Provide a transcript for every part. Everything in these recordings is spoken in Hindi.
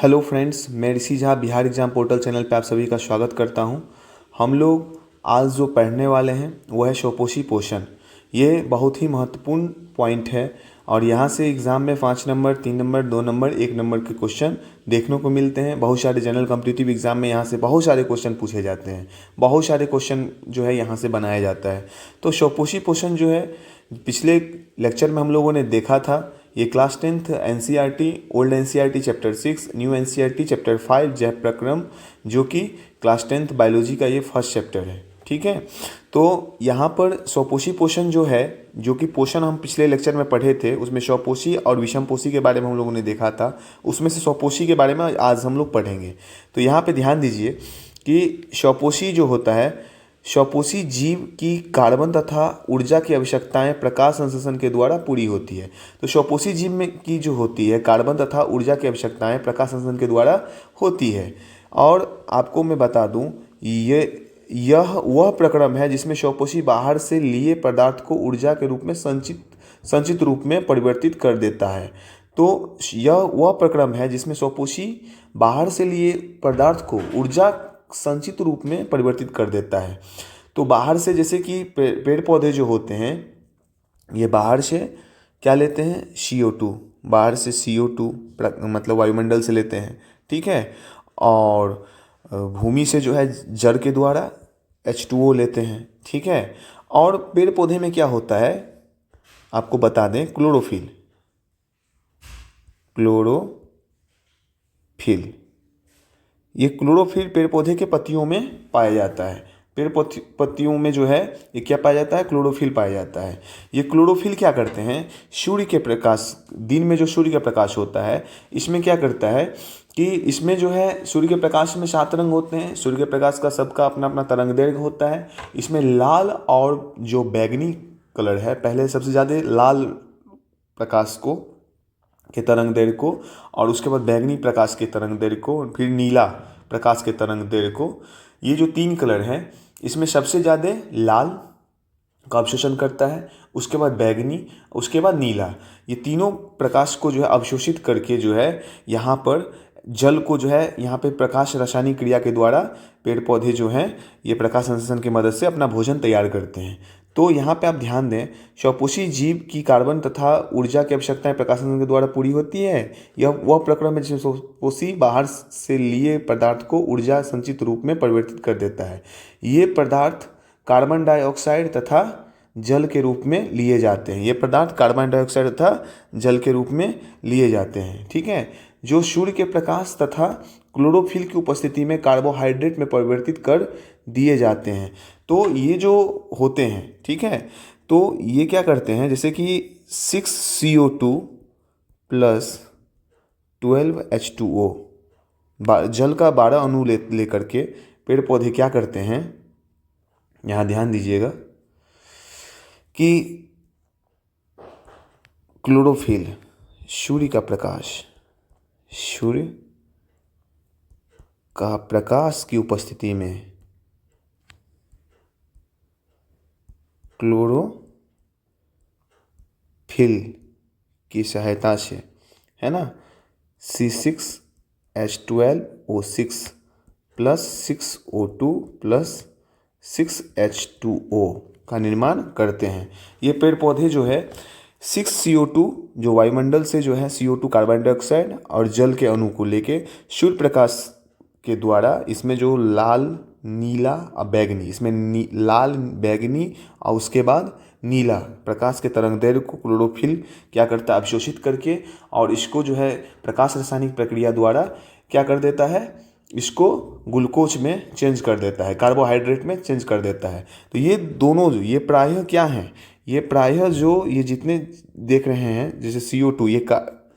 हेलो फ्रेंड्स, मैं Rishi Jha Bihar exam portal channel पे आप सभी का स्वागत करता हूं। हम लोग आज जो पढ़ने वाले हैं वो है स्वपोषी पोषण। ये बहुत ही महत्वपूर्ण पॉइंट है और यहाँ से एग्ज़ाम में 5 नंबर, 3 नंबर, 2 नंबर, 1 नंबर के क्वेश्चन देखने को मिलते हैं। बहुत सारे जनरल कॉम्पिटिटिव एग्जाम में यहाँ से बहुत सारे क्वेश्चन पूछे जाते हैं, बहुत सारे क्वेश्चन जो है यहाँ से बनाया जाता है। तो स्वपोषी पोषण जो है पिछले लेक्चर में हम लोगों ने देखा था। ये class 10th NCERT, old NCERT chapter 6, new NCERT chapter 5 जैव प्रक्रम, जो कि क्लास 10th बायोलॉजी का ये फर्स्ट चैप्टर है। ठीक है, तो यहाँ पर स्वपोषी पोषण जो है, जो कि पोषण हम पिछले लेक्चर में पढ़े थे, उसमें स्वपोषी और विषमपोषी के बारे में हम लोगों ने देखा था। उसमें से स्वपोषी के बारे में आज हम लोग पढ़ेंगे। तो यहाँ पे ध्यान दीजिए कि स्वपोषी जो होता है, स्वपोषी जीव की कार्बन तथा ऊर्जा की आवश्यकताएं प्रकाश संश्लेषण के द्वारा पूरी होती है। तो स्वपोषी जीव में की जो होती है कार्बन तथा ऊर्जा की आवश्यकताएं प्रकाश संश्लेषण के द्वारा होती है। और आपको मैं बता दूं, यह वह प्रक्रम है जिसमें स्वपोषी बाहर से लिए पदार्थ को ऊर्जा के रूप में संचित रूप में परिवर्तित कर देता है। तो यह वह प्रक्रम है जिसमें स्वपोषी बाहर से लिए पदार्थ को ऊर्जा संचित रूप में परिवर्तित कर देता है। तो बाहर से, जैसे कि पेड़ पौधे जो होते हैं, ये बाहर से क्या लेते हैं? CO2। बाहर से CO2 मतलब वायुमंडल से लेते हैं। ठीक है, और भूमि से जो है जड़ के द्वारा H2O लेते हैं। ठीक है, और पेड़ पौधे में क्या होता है आपको बता दें, क्लोरोफिल। ये क्लोरोफिल पेड़ पौधे के पत्तियों में पाया जाता है। पेड़ पत्तियों में जो है ये क्या पाया जाता है? क्लोरोफिल पाया जाता है। ये क्लोरोफिल क्या करते हैं? सूर्य के प्रकाश, दिन में जो सूर्य का प्रकाश होता है, इसमें क्या करता है कि इसमें जो है सूर्य के प्रकाश में 7 रंग होते हैं। सूर्य के प्रकाश का सबका अपना अपना तरंग दैर्घ्य होता है। इसमें लाल और जो बैगनी कलर है, पहले सबसे ज़्यादा लाल प्रकाश को के तरंग दैर्घ्य को, और उसके बाद बैगनी प्रकाश के तरंग दैर्घ्य को, फिर नीला प्रकाश के तरंग दैर्घ्य को। ये जो 3 कलर हैं, इसमें सबसे ज़्यादा लाल का अवशोषण करता है, उसके बाद बैगनी, उसके बाद नीला। ये तीनों प्रकाश को जो है अवशोषित करके जो है यहाँ पर जल को जो है यहाँ पे प्रकाश रासायनिक क्रिया के द्वारा पेड़ पौधे जो हैं ये प्रकाश संश्लेषण की मदद से अपना भोजन तैयार करते हैं। तो यहाँ पे आप ध्यान दें, स्वपोषी जीव की कार्बन तथा ऊर्जा की आवश्यकताएं प्रकाश संश्लेषण के द्वारा पूरी होती है। यह वह प्रक्रम है जिसमें स्वपोषी बाहर से लिए पदार्थ को ऊर्जा संचित रूप में परिवर्तित कर देता है। ये पदार्थ कार्बन डाइऑक्साइड तथा जल के रूप में लिए जाते हैं। ये पदार्थ कार्बन डाइऑक्साइड तथा जल के रूप में लिए जाते हैं। ठीक है, जो सूर्य के प्रकाश तथा क्लोरोफिल की उपस्थिति में कार्बोहाइड्रेट में परिवर्तित कर दिए जाते हैं। तो ये जो होते हैं, ठीक है, तो ये क्या करते हैं, जैसे कि 6CO2 प्लस 12H2O, जल का 12 अणु ले करके पेड़ पौधे क्या करते हैं, यहाँ ध्यान दीजिएगा कि क्लोरोफिल, सूर्य का प्रकाश की उपस्थिति में क्लोरोफिल की सहायता से, है ना, C6H12O6 plus 6O2 plus 6H2O का निर्माण करते हैं। ये पेड़ पौधे जो है 6CO2 जो वायुमंडल से जो है CO2 कार्बन डाइऑक्साइड और जल के अणु को लेके सूर्य प्रकाश के द्वारा, इसमें जो लाल, नीला और बैगनी, इसमें लाल, बैगनी और उसके बाद नीला प्रकाश के तरंग दैर्घ्य को क्लोरोफिल क्या करता है? अवशोषित करके, और इसको जो है प्रकाश रासायनिक प्रक्रिया द्वारा क्या कर देता है? इसको ग्लूकोज में चेंज कर देता है, कार्बोहाइड्रेट में चेंज कर देता है। तो ये दोनों जो ये प्रायः क्या हैं, ये प्रायः जो ये जितने देख रहे हैं, जैसे CO2 ये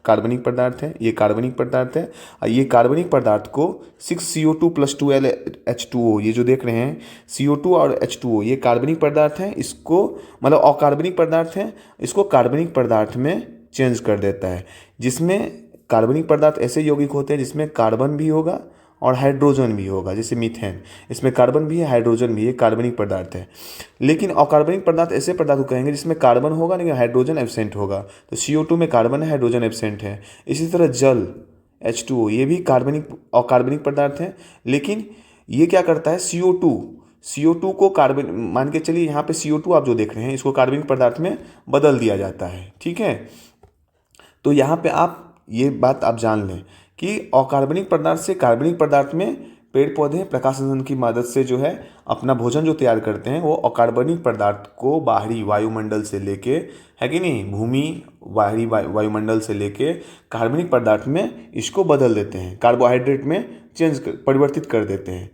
कार्बनिक पदार्थ है, ये कार्बनिक पदार्थ है, और ये कार्बनिक पदार्थ को 6CO2 प्लस 12H2O, ये जो देख रहे हैं CO2 और H2O, ये कार्बनिक पदार्थ हैं। इसको मतलब अकार्बनिक पदार्थ हैं, इसको कार्बनिक पदार्थ में चेंज कर देता है। जिसमें कार्बनिक पदार्थ ऐसे यौगिक होते हैं जिसमें कार्बन भी होगा और हाइड्रोजन भी होगा, जैसे मीथेन, इसमें कार्बन भी है, हाइड्रोजन भी है, कार्बनिक पदार्थ है। लेकिन अकार्बनिक पदार्थ ऐसे पदार्थ को कहेंगे जिसमें कार्बन होगा लेकिन हाइड्रोजन एब्सेंट होगा। तो CO2 में कार्बन है, हाइड्रोजन एब्सेंट है। इसी तरह जल, H2O, ये भी कार्बनिक और कार्बनिक पदार्थ है। लेकिन ये क्या करता है, CO2 को कार्बन मान के चलिए, यहाँ पे CO2 आप जो देख रहे हैं इसको कार्बनिक पदार्थ में बदल दिया जाता है। ठीक है, तो यहाँ पे आप ये बात आप जान लें कि अकार्बनिक पदार्थ से कार्बनिक पदार्थ में पेड़ पौधे प्रकाश संश्लेषण की मदद से जो है अपना भोजन जो तैयार करते हैं, वो अकार्बनिक पदार्थ को बाहरी वायुमंडल से लेके, है कि नहीं, भूमि बाहरी वायुमंडल से लेके कार्बनिक पदार्थ में इसको बदल देते हैं, कार्बोहाइड्रेट में परिवर्तित कर देते हैं।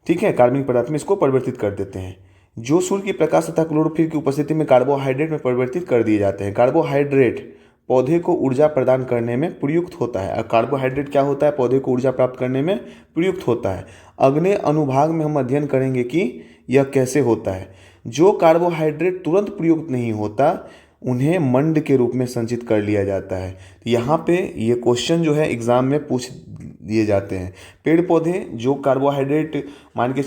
ठीक है, कार्बनिक पदार्थ में इसको परिवर्तित कर देते हैं, जो सूर्य के प्रकाश तथा क्लोरोफिल की उपस्थिति में कार्बोहाइड्रेट में परिवर्तित कर दिए जाते हैं। कार्बोहाइड्रेट पौधे को ऊर्जा प्रदान करने में प्रयुक्त होता है। और कार्बोहाइड्रेट क्या होता है, पौधे को ऊर्जा प्राप्त करने में प्रयुक्त होता है। अगले अनुभाग में हम अध्ययन करेंगे कि यह कैसे होता है। जो कार्बोहाइड्रेट तुरंत प्रयुक्त नहीं होता उन्हें मंड के रूप में संचित कर लिया जाता है। तो यहाँ पे ये क्वेश्चन जो है एग्जाम में पूछ दिए जाते हैं। पेड़ पौधे जो कार्बोहाइड्रेट मान के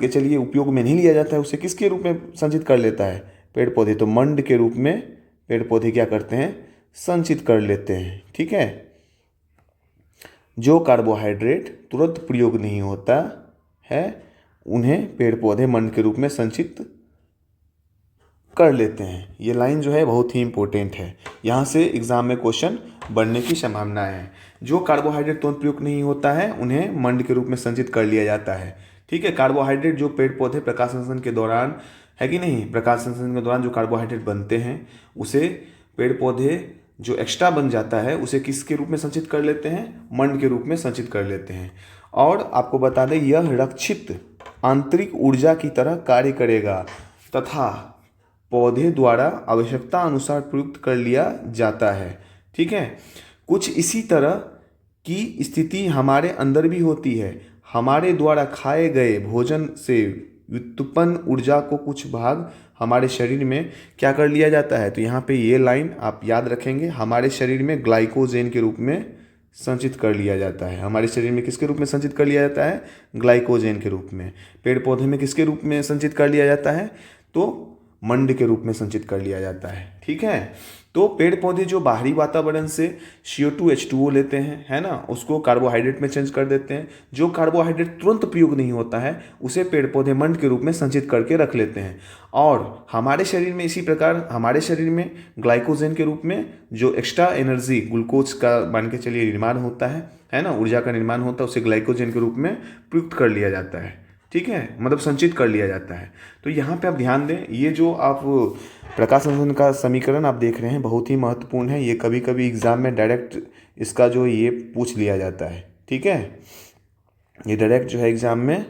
चलिए उपयोग में नहीं लिया जाता है, उसे किसके रूप में संचित कर लेता है पेड़ पौधे, तो मंड के रूप में पेड़ पौधे क्या करते हैं, संचित कर लेते हैं। ठीक है, जो कार्बोहाइड्रेट तुरंत प्रयोग नहीं होता है उन्हें पेड़ पौधे मंड के रूप में संचित कर लेते हैं। ये लाइन जो है बहुत ही इंपॉर्टेंट है, यहाँ से एग्जाम में क्वेश्चन बनने की संभावना है। जो कार्बोहाइड्रेट तुरंत प्रयोग नहीं होता है उन्हें मंड के रूप में संचित कर लिया जाता है। ठीक है, कार्बोहाइड्रेट जो पेड़ पौधे प्रकाश संश्लेषण के दौरान, है कि नहीं, प्रकाश संश्लेषण के दौरान जो कार्बोहाइड्रेट बनते हैं उसे पेड़ पौधे जो एक्स्ट्रा बन जाता है उसे किसके रूप में संचित कर लेते हैं, मंड के रूप में संचित कर लेते हैं। और आपको बता दें यह रक्षित आंतरिक ऊर्जा की तरह कार्य करेगा तथा पौधे द्वारा आवश्यकता अनुसार प्रयुक्त कर लिया जाता है। ठीक है, कुछ इसी तरह की स्थिति हमारे अंदर भी होती है। हमारे द्वारा खाए गए भोजन से व्युत्पन्न ऊर्जा को कुछ भाग हमारे शरीर में क्या कर लिया जाता है, तो यहाँ पे ये लाइन आप याद रखेंगे, हमारे शरीर में ग्लाइकोजेन के रूप में संचित कर लिया जाता है। हमारे शरीर में किसके रूप में संचित कर लिया जाता है, ग्लाइकोजेन के रूप में। पेड़ पौधे में किसके रूप में संचित कर लिया जाता है, तो मंड के रूप में संचित कर लिया जाता है। ठीक है, तो पेड़ पौधे जो बाहरी वातावरण से CO2 H2O लेते हैं, है ना, उसको कार्बोहाइड्रेट में चेंज कर देते हैं। जो कार्बोहाइड्रेट तुरंत प्रयोग नहीं होता है उसे पेड़ पौधे मंड के रूप में संचित करके रख लेते हैं। और हमारे शरीर में इसी प्रकार हमारे शरीर में ग्लाइकोजेन के रूप में जो एक्स्ट्रा एनर्जी ग्लूकोज का मान के चलिए निर्माण होता है ना, ऊर्जा का निर्माण होता है, उसे ग्लाइकोजेन के रूप में प्रयुक्त कर लिया जाता है। ठीक है, मतलब संचित कर लिया जाता है। तो यहाँ पे आप ध्यान दें, ये जो आप प्रकाश संश्लेषण का समीकरण आप देख रहे हैं बहुत ही महत्वपूर्ण है। ये कभी कभी एग्जाम में डायरेक्ट इसका जो ये पूछ लिया जाता है। ठीक है, ये डायरेक्ट जो है एग्जाम में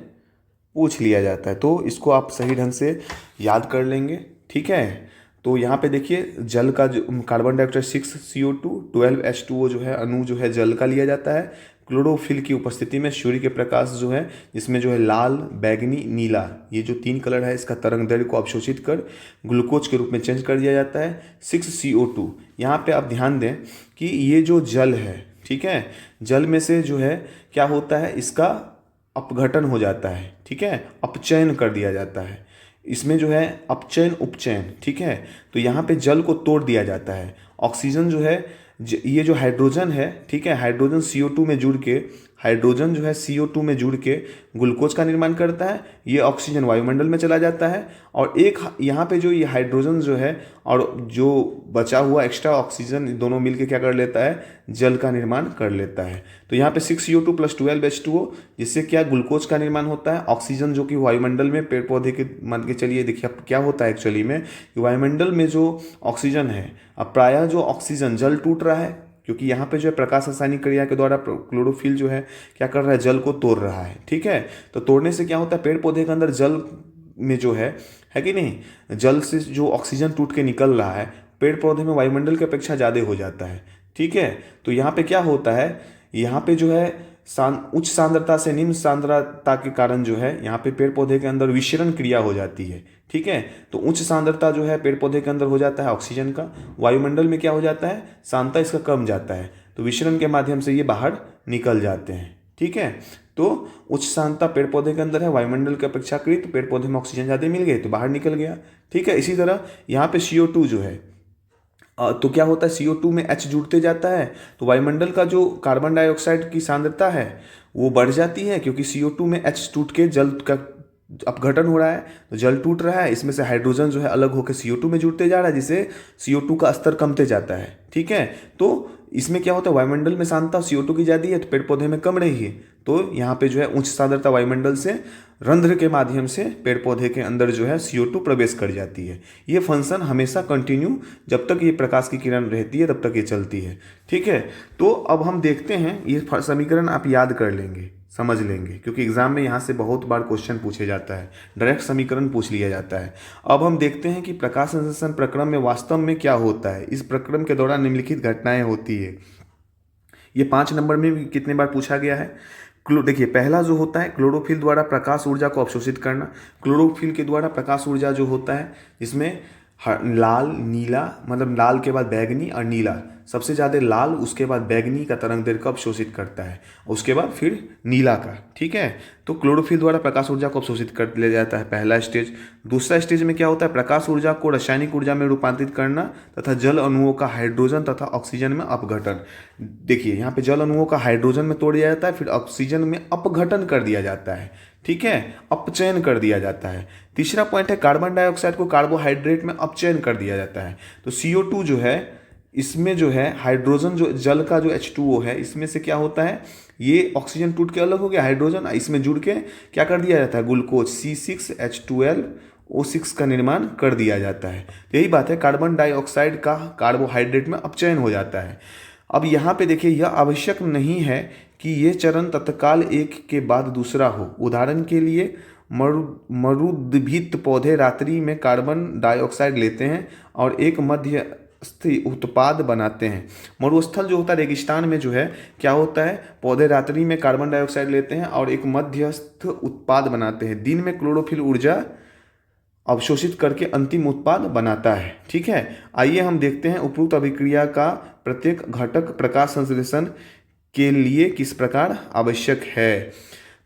पूछ लिया जाता है, तो इसको आप सही ढंग से याद कर लेंगे। ठीक है, तो यहाँ पे देखिए जल का जो कार्बन डाइऑक्साइड 6 CO2 12 H2O जो है अणु जो है जल का लिया जाता है। क्लोरोफिल की उपस्थिति में सूर्य के प्रकाश जो है जिसमें जो है लाल, बैगनी, नीला, ये जो 3 कलर है इसका तरंग दैर्ध्य को अवशोषित कर ग्लूकोज के रूप में चेंज कर दिया जाता है 6 CO2। यहाँ पे आप ध्यान दें कि ये जो जल है, ठीक है, जल में से जो है क्या होता है, इसका अपघटन हो जाता है। ठीक है, अपचयन कर दिया जाता है, इसमें जो है अपचयन उपचयन। ठीक है, तो यहाँ पे जल को तोड़ दिया जाता है। ऑक्सीजन जो है ये जो हाइड्रोजन है, ठीक है, हाइड्रोजन CO2 में जुड़ के, हाइड्रोजन जो है CO2 में जुड़ के ग्लूकोज का निर्माण करता है। ये ऑक्सीजन वायुमंडल में चला जाता है और एक यहाँ पे जो ये हाइड्रोजन जो है और जो बचा हुआ एक्स्ट्रा ऑक्सीजन दोनों मिलके क्या कर लेता है, जल का निर्माण कर लेता है। तो यहाँ पे 6 CO2 + 12 H2O जिससे क्या ग्लूकोज का निर्माण होता है। ऑक्सीजन जो कि वायुमंडल में पेड़ पौधे के मान के चलिए, देखिए अब क्या होता है एक्चुअली में, वायुमंडल में जो ऑक्सीजन है, अब प्रायः जो ऑक्सीजन जल टूट रहा है क्योंकि यहाँ पे जो है प्रकाश रासायनिक क्रिया के द्वारा क्लोरोफिल जो है क्या कर रहा है, जल को तोड़ रहा है। ठीक है, तो तोड़ने से क्या होता है, पेड़ पौधे के अंदर जल में जो है कि नहीं, जल से जो ऑक्सीजन टूट के निकल रहा है पेड़ पौधे में वायुमंडल की अपेक्षा ज़्यादा हो जाता है। ठीक है, तो यहाँ पे क्या होता है, यहाँ पे जो है उच्च सांद्रता से निम्न सांद्रता के कारण जो है यहाँ पे पेड़ पौधे के अंदर विशरण क्रिया हो जाती है। ठीक है, तो उच्च सांद्रता जो है पेड़ पौधे के अंदर हो जाता है ऑक्सीजन का, वायुमंडल में क्या हो जाता है, सांद्रता इसका कम जाता है, तो विशरण के माध्यम से ये बाहर निकल जाते हैं। ठीक है, तो उच्च सांद्रता पेड़ पौधे के अंदर है, वायुमंडल की अपेक्षाकृत पेड़ पौधे में ऑक्सीजन ज़्यादा मिल गए तो बाहर निकल गया। ठीक है, इसी तरह यहाँ पे CO2 जो है तो क्या होता है, CO2 में H जुड़ते जाता है, तो वायुमंडल का जो कार्बन डाइऑक्साइड की सांद्रता है वो बढ़ जाती है, क्योंकि CO2 में H टूट के जल का अपघटन हो रहा है, तो जल टूट रहा है, इसमें से हाइड्रोजन जो है अलग होकर CO2 में जुड़ते जा रहा है, जिससे CO2 का स्तर कमते जाता है। ठीक है, तो इसमें क्या होता है, वायुमंडल में सांद्रता CO2 की ज़्यादा है तो पेड़ पौधे में कम रही है, तो यहाँ पे जो है उच्च सांद्रता वायुमंडल से रंध्र के माध्यम से पेड़ पौधे के अंदर जो है CO2 प्रवेश कर जाती है। ये फंक्शन हमेशा कंटिन्यू, जब तक ये प्रकाश की किरण रहती है तब तक ये चलती है। ठीक है, तो अब हम देखते हैं, ये समीकरण आप याद कर लेंगे, समझ लेंगे, क्योंकि एग्जाम में यहाँ से बहुत बार क्वेश्चन पूछे जाता है, डायरेक्ट समीकरण पूछ लिया जाता है। अब हम देखते हैं कि प्रकाश संश्लेषण प्रक्रम में वास्तव में क्या होता है। इस प्रक्रम के दौरान निम्नलिखित घटनाएं होती है। ये 5 नंबर में भी कितने बार पूछा गया है। देखिए, पहला जो होता है क्लोरोफिल द्वारा प्रकाश ऊर्जा को अवशोषित करना। क्लोरोफिल के द्वारा प्रकाश ऊर्जा जो होता है, इसमें लाल, नीला, मतलब लाल के बाद बैगनी और नीला, सबसे ज़्यादा लाल, उसके बाद बैगनी का तरंग दैर्ध्य को अवशोषित करता है, उसके बाद फिर नीला का। ठीक है, तो क्लोरोफिल द्वारा प्रकाश ऊर्जा को अवशोषित कर लिया जाता है, पहला स्टेज। दूसरा स्टेज में क्या होता है, प्रकाश ऊर्जा को रासायनिक ऊर्जा में रूपांतरित करना तथा जल अणुओं का हाइड्रोजन तथा ऑक्सीजन में अपघटन। देखिए, यहाँ पे जल अणुओं का हाइड्रोजन में तोड़ दिया जाता है, फिर ऑक्सीजन में अपघटन कर दिया जाता है। ठीक है, अपचयन कर दिया जाता है। तीसरा पॉइंट है कार्बन डाइऑक्साइड को कार्बोहाइड्रेट में अपचयन कर दिया जाता है। तो CO2 जो है, इसमें जो है हाइड्रोजन, जो जल का जो H2O है, इसमें से क्या होता है, ये ऑक्सीजन टूट के अलग हो गया, हाइड्रोजन इसमें जुड़ के क्या कर दिया जाता है, ग्लूकोज C6H12O6 का निर्माण कर दिया जाता है। तो यही बात है, कार्बन डाइऑक्साइड का कार्बोहाइड्रेट में अपचयन हो जाता है। अब यहाँ पे देखिए, यह आवश्यक नहीं है कि ये चरण तत्काल एक के बाद दूसरा हो। उदाहरण के लिए मरुद्भिद पौधे रात्रि में कार्बन डाइऑक्साइड लेते हैं और एक मध्यस्थ उत्पाद बनाते हैं। मरुस्थल जो होता है, रेगिस्तान में जो है क्या होता है, पौधे रात्रि में कार्बन डाइऑक्साइड लेते हैं और एक मध्यस्थ उत्पाद बनाते हैं। दिन में क्लोरोफिल ऊर्जा अवशोषित करके अंतिम उत्पाद बनाता है। ठीक है, आइए हम देखते हैं उपरोक्त अभिक्रिया का प्रत्येक घटक प्रकाश संश्लेषण के लिए किस प्रकार आवश्यक है।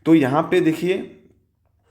तो यहाँ पे देखिए,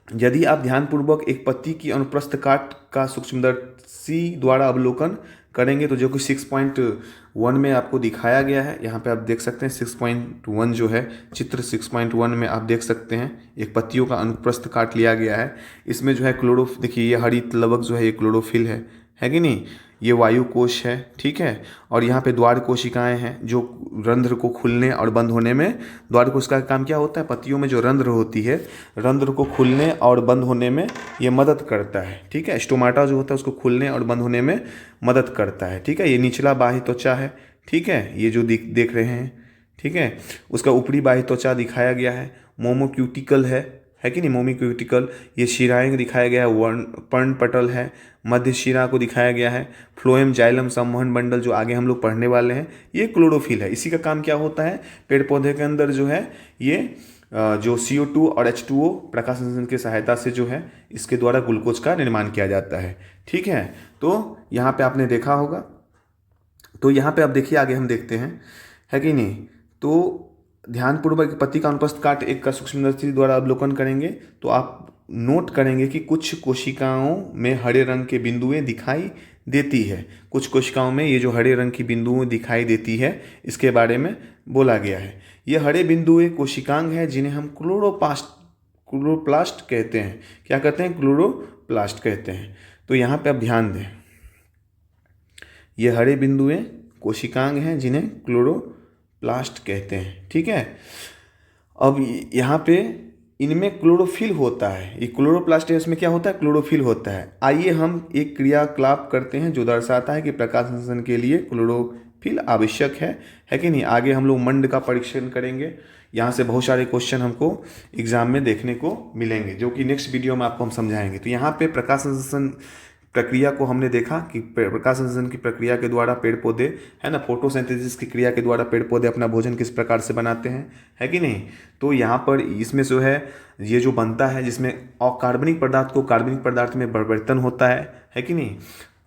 यदि आप ध्यानपूर्वक एक पत्ती की अनुप्रस्थ काट का सूक्ष्मदर्शी द्वारा अवलोकन करेंगे, तो जो कि 6.1 में आपको दिखाया गया है, यहाँ पे आप देख सकते हैं 6.1 जो है, चित्र 6.1 में आप देख सकते हैं एक पत्तियों का अनुप्रस्थ काट लिया गया है। इसमें जो है देखिए, ये हरित लवक जो है ये क्लोरोफिल है कि नहीं, ये वायु कोश है। ठीक है, और यहाँ पे द्वार कोशिकाएं हैं जो रंध्र को खुलने और बंद होने में, द्वार कोशिका का काम क्या होता है, पत्तियों में जो रंध्र होती है, रंध्र को खुलने और बंद होने में ये मदद करता है। ठीक है, स्टोमाटा जो होता है उसको खुलने और बंद होने में मदद करता है। ठीक है, ये निचला बाह्य त्वचा है। ठीक है, ये जो देख रहे हैं, ठीक है, उसका ऊपरी बाह्य त्वचा दिखाया गया है। मोमोक्यूटिकल है कि नहीं, मोमोक्यूटिकल। ये शिराएं दिखाया गया है, पर्णपटल है, मध्य शिरा को दिखाया गया है। फ्लोएम जाइलम संवहन मंडल जो आगे हम लोग पढ़ने वाले हैं, ये क्लोरोफिल है। इसी का काम क्या होता है, पेड़ पौधे के अंदर जो है ये जो CO2 और H2O प्रकाश संश्लेषण की सहायता से जो है, इसके द्वारा ग्लूकोज का निर्माण किया जाता है। ठीक है, तो यहाँ पे आपने देखा होगा। तो यहाँ पे आप देखिए, आगे हम देखते हैं, है कि नहीं। तो ध्यानपूर्वक पत्ती का अनुप्रस्थ काट एक का सूक्ष्मदर्शी द्वारा अवलोकन करेंगे तो आप नोट करेंगे कि कुछ कोशिकाओं में हरे रंग के बिंदुएं दिखाई देती है। कुछ कोशिकाओं में ये जो हरे रंग की बिंदुएं दिखाई देती है, इसके बारे में बोला गया है। ये हरे बिंदुएं कोशिकांग है, जिन्हें हम क्लोरोप्लास्ट कहते हैं। क्या कहते हैं, क्लोरोप्लास्ट कहते हैं। तो यहाँ पे आप ध्यान दें, ये हरे बिंदुएं कोशिकांग हैं जिन्हें क्लोरोप्लास्ट कहते हैं। ठीक है, अब यहाँ पे इनमें क्लोरोफिल होता है। ये क्लोरोप्लास्ट है, इसमें क्या होता है, क्लोरोफिल होता है। आइए हम एक क्रियाकलाप करते हैं जो दर्शाता है कि प्रकाश संश्लेषण के लिए क्लोरोफिल आवश्यक है कि नहीं। आगे हम लोग मंड का परीक्षण करेंगे, यहाँ से बहुत सारे क्वेश्चन हमको एग्जाम में देखने को मिलेंगे, जो कि नेक्स्ट वीडियो में आपको हम समझाएंगे। तो यहाँ पे प्रकाश संश्लेषण प्रक्रिया को हमने देखा कि प्रकाश संश्लेषण की प्रक्रिया के द्वारा पेड़ पौधे, है ना, फोटोसिंथेसिस की क्रिया के द्वारा पेड़ पौधे अपना भोजन किस प्रकार से बनाते हैं, है कि नहीं। तो यहाँ पर इसमें जो है ये जो बनता है, जिसमें अकार्बनिक पदार्थ को कार्बनिक पदार्थ में परिवर्तन होता है कि नहीं।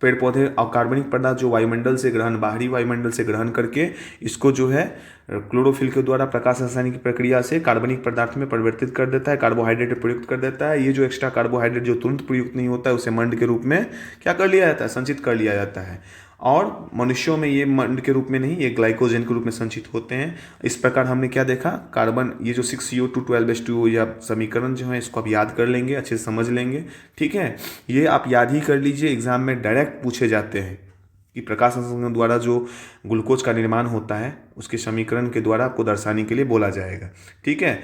पेड़ पौधे अकार्बनिक पदार्थ जो वायुमंडल से ग्रहण, बाहरी वायुमंडल से ग्रहण करके इसको जो है क्लोरोफिल के द्वारा प्रकाश संश्लेषण की प्रक्रिया से कार्बनिक पदार्थ में परिवर्तित कर देता है, कार्बोहाइड्रेट प्रयुक्त कर देता है। ये जो एक्स्ट्रा कार्बोहाइड्रेट जो तुरंत प्रयुक्त नहीं होता है, उसे मंड के रूप में क्या कर लिया जाता है, संचित कर लिया जाता है। और मनुष्यों में ये मंड के रूप में नहीं, ये ग्लाइकोजन के रूप में संचित होते हैं। इस प्रकार हमने क्या देखा, कार्बन, ये जो 6CO2 12H2O या समीकरण जो है इसको आप याद कर लेंगे, अच्छे से समझ लेंगे, ठीक है। ये आप याद ही कर लीजिए, एग्जाम में डायरेक्ट पूछे जाते हैं कि प्रकाश संश्लेषण द्वारा जो ग्लूकोज का निर्माण होता है उसके समीकरण के द्वारा आपको दर्शाने के लिए बोला जाएगा, ठीक है।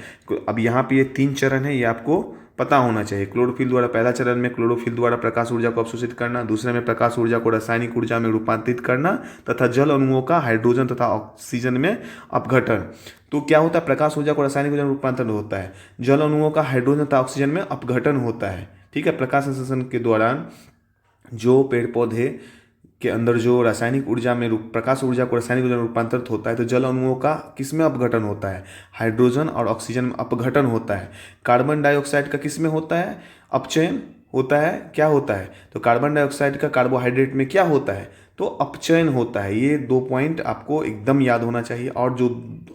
अब यहाँ पे ये 3 चरण है, ये आपको पता होना चाहिए। क्लोरोफिल द्वारा, पहला चरण में क्लोरोफिल द्वारा प्रकाश ऊर्जा को अवशोषित करना, दूसरे में प्रकाश ऊर्जा को रासायनिक ऊर्जा में रूपांतरित करना तथा जल अणुओं का हाइड्रोजन तथा ऑक्सीजन में अपघटन। तो क्या होता है, प्रकाश ऊर्जा को रासायनिक ऊर्जा में रूपांतरण होता है, जल अणुओं का हाइड्रोजन तथा ऑक्सीजन में अपघटन होता है, ठीक है। प्रकाश संश्लेषण के दौरान जो पेड़ पौधे के अंदर जो रासायनिक ऊर्जा में प्रकाश ऊर्जा को रासायनिक ऊर्जा में रूपांतरित होता है, तो जल अणुओं का किस में अपघटन होता है, हाइड्रोजन और ऑक्सीजन में अपघटन होता है। कार्बन डाइऑक्साइड का किस में होता है, अपचयन होता है। क्या होता है, तो कार्बन डाइऑक्साइड का कार्बोहाइड्रेट में क्या होता है, तो अपचयन होता है। ये 2 पॉइंट आपको एकदम याद होना चाहिए। और जो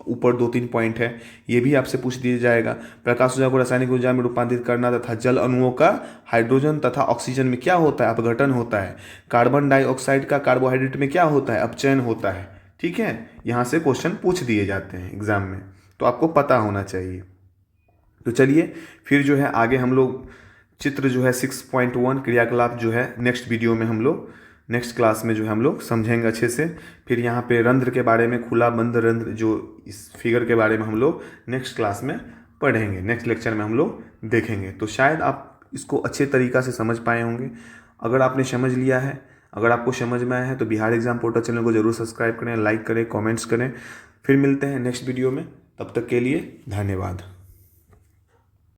ऊपर 2-3 पॉइंट है ये भी आपसे पूछ दिया जाएगा। प्रकाश ऊर्जा को रासायनिक ऊर्जा में रूपांतरित करना तथा जल अणुओं का हाइड्रोजन तथा ऑक्सीजन में क्या होता है, अपघटन होता है। कार्बन डाइऑक्साइड का कार्बोहाइड्रेट में क्या होता है, अपचयन होता है, ठीक है। यहाँ से क्वेश्चन पूछ दिए जाते हैं एग्जाम में, तो आपको पता होना चाहिए। तो चलिए फिर जो है आगे हम लोग चित्र जो है 6.1 क्रियाकलाप जो है नेक्स्ट वीडियो में हम लोग नेक्स्ट क्लास में जो है हम लोग समझेंगे अच्छे से। फिर यहाँ पे रंध्र के बारे में, खुला बंद रंध्र, जो इस फिगर के बारे में हम लोग नेक्स्ट क्लास में पढ़ेंगे, नेक्स्ट लेक्चर में हम लोग देखेंगे। तो शायद आप इसको अच्छे तरीक़ा से समझ पाए होंगे। अगर आपने समझ लिया है, अगर आपको समझ में आया है तो बिहार एग्जाम पोर्टल चैनल को जरूर सब्सक्राइब करें, लाइक करें, कॉमेंट्स करें। फिर मिलते हैं नेक्स्ट वीडियो में, तब तक के लिए धन्यवाद।